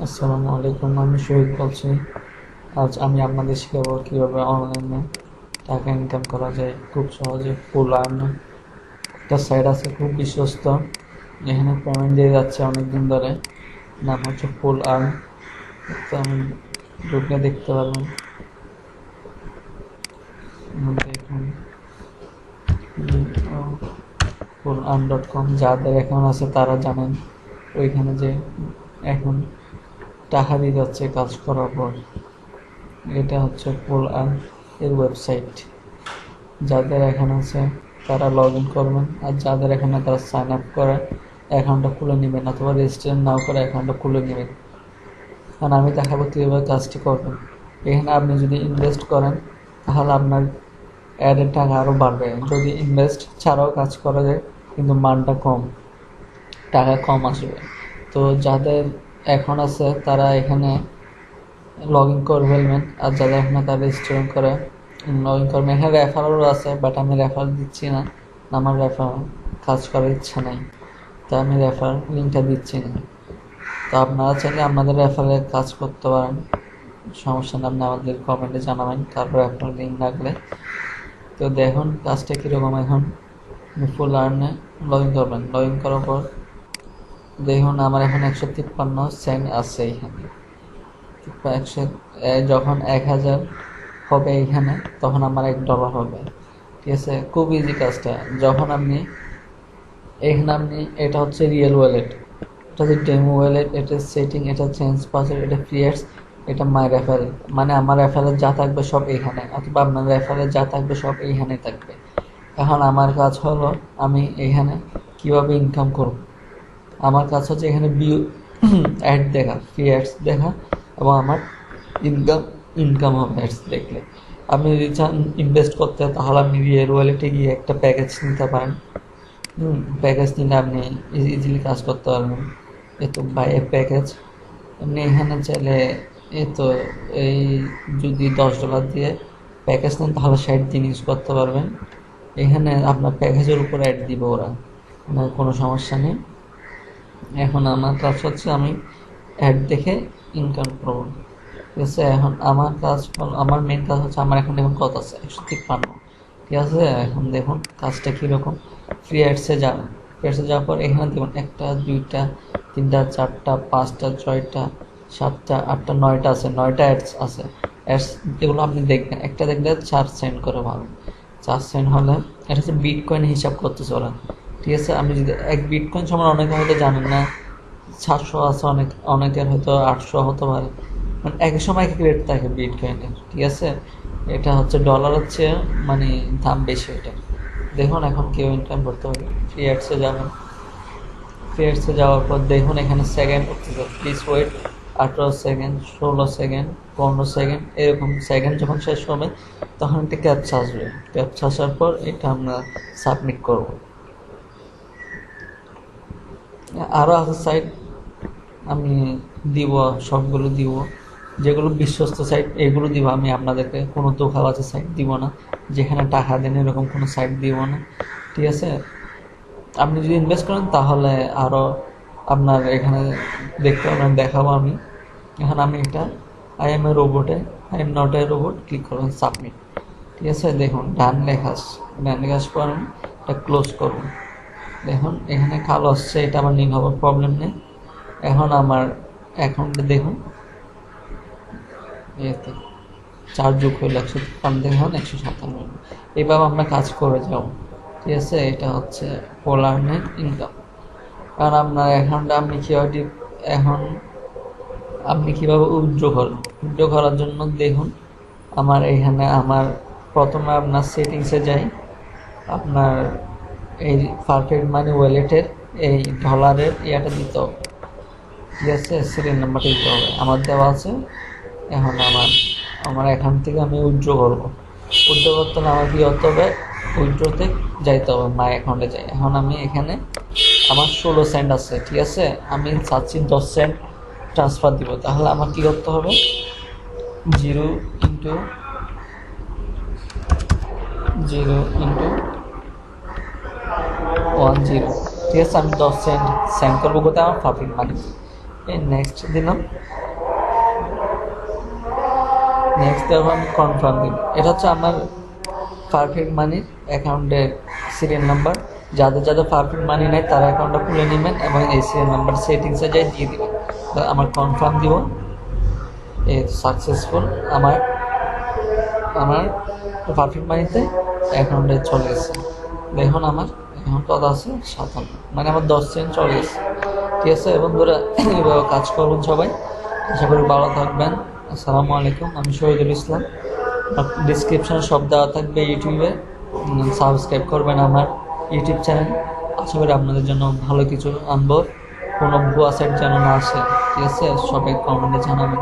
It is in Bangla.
আসসালামু আলাইকুম, আমি শহীদ বলছি। আজ আমি আপনাদের শেখাবো কীভাবে অনলাইনে টাকা ইনকাম করা যায় খুব সহজে। ফুল আর্ন একটা সাইট আছে, খুব বিশ্বস্ত, এখানে পেমেন্ট দিয়ে যাচ্ছে অনেক দিন ধরে। নাম হচ্ছে ফুল আর্ন। তো আমি ঢুকলে দেখতে পারবেন। দেখুন, full-earn.com, যাদের অ্যাকাউন্ট আছে তারা জানেন ওইখানে যে এখন টাকা দিয়ে যাচ্ছে কাজ করার পর। এটা হচ্ছে ফুল আর্ন এর ওয়েবসাইট। যাদের এখানে আছে তারা লগ ইন করবেন, আর যাদের এখানে তারা সাইন আপ করে অ্যাকাউন্টটা খুলে নেবেন, অথবা রেজিস্ট্রেশন নাও করে অ্যাকাউন্টটা খুলে নেবেন। কারণ আমি দেখাবো কীভাবে কাজটি করবেন। এখানে আপনি যদি ইনভেস্ট করেন তাহলে আপনার অ্যাডের টাকা আরও বাড়বে। যদি ইনভেস্ট ছাড়াও কাজ করা যায় কিন্তু মানটা কম, টাকা কম আসবে। তো যাদের এখন আছে তারা এখানে লগ ইন করে ফেলবেন, আর যারা এখানে তারা রেজিস্ট্রেশন করে লগ ইন করবেন। এখানে রেফারেলও আছে, বাট আমি রেফারেল দিচ্ছি না, আমার রেফারেল কাজ করার ইচ্ছা নেই, তো আমি রেফারেল লিঙ্কটা দিচ্ছি না। তো আপনারা চাইলে আপনাদের রেফারেলে কাজ করতে পারেন, সমস্যা নেই, আপনি আমাদের কমেন্টে জানাবেন তারপর রেফারেল লিঙ্ক লাগলে। তো দেখুন কাজটা কীরকম। এখন ফুল আর্নে লগ ইন করবেন, লগ ইন করার পর দেখুন আমার এখন 153 সেন্ট আছে এখানে। যখন 1000 হবে এখানে, তখন আমার $1 হবে। ঠিক আছে, খুব ইজি কাজটা। যখন আপনি এখানে এটা হচ্ছে রিয়েল ওয়ালেট, এটা হচ্ছে ডেমো ওয়ালেট, এটা সেটিং, এটা চেঞ্জ পাসওয়ার্ড, এটা ফ্রিয়ার্স, এটা মাই রেফারেল। মানে আমার রেফারেল যা থাকবে সব এইখানে, অথবা আপনার রেফারেল যা থাকবে সব এইখানে থাকবে। এখন আমার কাজ হলো আমি এখানে কিভাবে ইনকাম করব। আমার কাজ হচ্ছে এখানে ভিউ অ্যাড দেখা, ফ্রি অ্যাডস দেখা, এবং আমার ইনকাম ইনকাম হবে অ্যাডস দেখলে। আপনি যদি চান ইনভেস্ট করতে, তাহলে আপনি রিয়েল ওয়ালেটে গিয়ে একটা প্যাকেজ নিতে পারেন। প্যাকেজ নিলে আপনি ইজিলি কাজ করতে পারবেন। এই তো বাই এ প্যাকেজ। আপনি এখানে চাইলে এই তো এই যদি $10 দিয়ে প্যাকেজ নেন তাহলে 60 দিন ইউজ করতে পারবেন। এখানে আপনার প্যাকেজের উপর অ্যাড দিব ওরা, কোনো সমস্যা নেই। এখন আমার কাজ হচ্ছে আমি অ্যাড দেখে ইনকাম করবো। ঠিক আছে, এখন আমার কাজ হলো, আমার মেন কাজ হচ্ছে, আমার এখন দেখুন কত আছে, 153। ঠিক আছে, এখন দেখুন কাজটা কীরকম। ফ্রি অ্যাডসে যাবেন, ফ্রি অ্যাডসে যাওয়ার পর এখানে দেখুন 1টা 2টা 3টা 4টা 5টা 6টা 7টা 8টা 9টা আছে, 9টা অ্যাডস আছে। অ্যাডস এগুলো আপনি দেখবেন, একটা দেখলে 4 সেন্ট করে পাবেন। 4 সেন্ট হলে এটা হচ্ছে বিটকয়েন হিসাব করতেছে ওরা। ঠিক আছে, আপনি যদি এক বিটকয়েন সমান, অনেকে হয়তো জানেন না, 700 আছে, অনেকের হয়তো 800 হতে পারে। মানে এক সময় এক রেট থাকে বিটকয়েনের। ঠিক আছে, এটা হচ্ছে ডলার হচ্ছে মানে দাম বেশি এটা। দেখুন এখন কেউ ইনকাম করতে হবে। ফ্রি অ্যাডসে যাবেন, ফ্রি অ্যাডসে যাওয়ার পর দেখুন এখানে সেকেন্ড উঠতেছে, please wait. 18 second, 16 second, 15 second, এরকম সেকেন্ড যখন শেষ হবে তখন একটা ক্যাপচা আসবে। ক্যাপচা আসার পর এটা আমরা সাবমিট করব। আরও আছে সাইট, আমি দিব, সবগুলো দিব, যেগুলো বিশ্বস্ত সাইট এগুলো দিব। আমি আপনাদেরকে কোনো ধোঁকাবাজের সাইট দিব না, যেখানে টাকা দেন এরকম কোনো সাইট দিব না। ঠিক আছে, আপনি যদি ইনভেস্ট করেন তাহলে আরও আপনার এখানে দেখতে পাবেন, দেখাবো আমি। এখন আমি এটা আই এম এ রোবটে, I am not a robot click করবেন, সাবমিট। ঠিক আছে, দেখুন ডান লেখা পর আমি এটা ক্লোজ করুন। দেখুন এখানে কালো আসছে, এটা আমার নীল হবার প্রবলেম নেই। এখন আমার অ্যাকাউন্টে দেখুন, এতে 4 যোগ হইল 153, দেখুন 157। এইভাবে আমরা কাজ করে যাব। ঠিক আছে, এটা হচ্ছে ফুল আর্নের ইনকাম। কারণ আপনার অ্যাকাউন্টে আপনি কীভাবে এখন আপনি কীভাবে উইথড্র করার জন্য দেখুন আমার এখানে, আমার প্রথমে আপনার সেটিংসে যাই, আপনার এই পারফেক্ট মানি ওয়ালেটের এই ডলারের ইয়াটা দিতে হবে। ঠিক আছে, সিরিয়াল নাম্বারটা দিতে হবে, আমার দেওয়া আছে। এখন আমার এখান থেকে আমি উইথড্র করবো। উইথড্র করতে হলে আমার কী করতে হবে, উইথড্রতে যাইতে হবে, মাই অ্যাকাউন্টে যাই। এখন আমি এখানে আমার 16 সেন্ট আছে। ঠিক আছে, আমি চাচ্ছি 10 সেন্ট ট্রান্সফার দিব, তাহলে আমার কী করতে হবে, 0 ইন্টু 10। ঠিক আছে, আমি 10 সেন্ট সেন্ড করবো কোথায়, আমার পারফেক্ট মানি। এই নেক্সট দিলাম, নেক্সট দেওয়ার আমি কনফার্ম দিব। এটা হচ্ছে আমার পারফেক্ট মানির অ্যাকাউন্টের সিরিয়াল নাম্বার। যাদের যাদের পারফেক্ট মানি নেয় তারা অ্যাকাউন্টটা খুলে নেবেন এবং এই সিরিয়াল নাম্বার সেটিংসে যাই দিয়ে দেবেন। তো আমার কনফার্ম দিব, এ সাকসেসফুল, আমার আমার পারফেক্ট মানিতে অ্যাকাউন্টে চলে গেছে। দেখুন আমার এখন কত আছে 57, মানে আমার 10 সেন্ট চলে গেছে। ঠিক আছে, এবং ধরে এইভাবে কাজ করবেন সবাই। আশা করি ভালো থাকবেন। আসসালামু আলাইকুম, আমি শহীদুল ইসলাম। ডিসক্রিপশনে সব দেওয়া থাকবে। ইউটিউবে সাবস্ক্রাইব করবেন আমার ইউটিউব চ্যানেল। আশা করি আপনাদের জন্য ভালো কিছু আনবো, কোনো ভুয়া সাইট যেন না আসে। ঠিক আছে, সবাই কমেন্টে জানাবেন।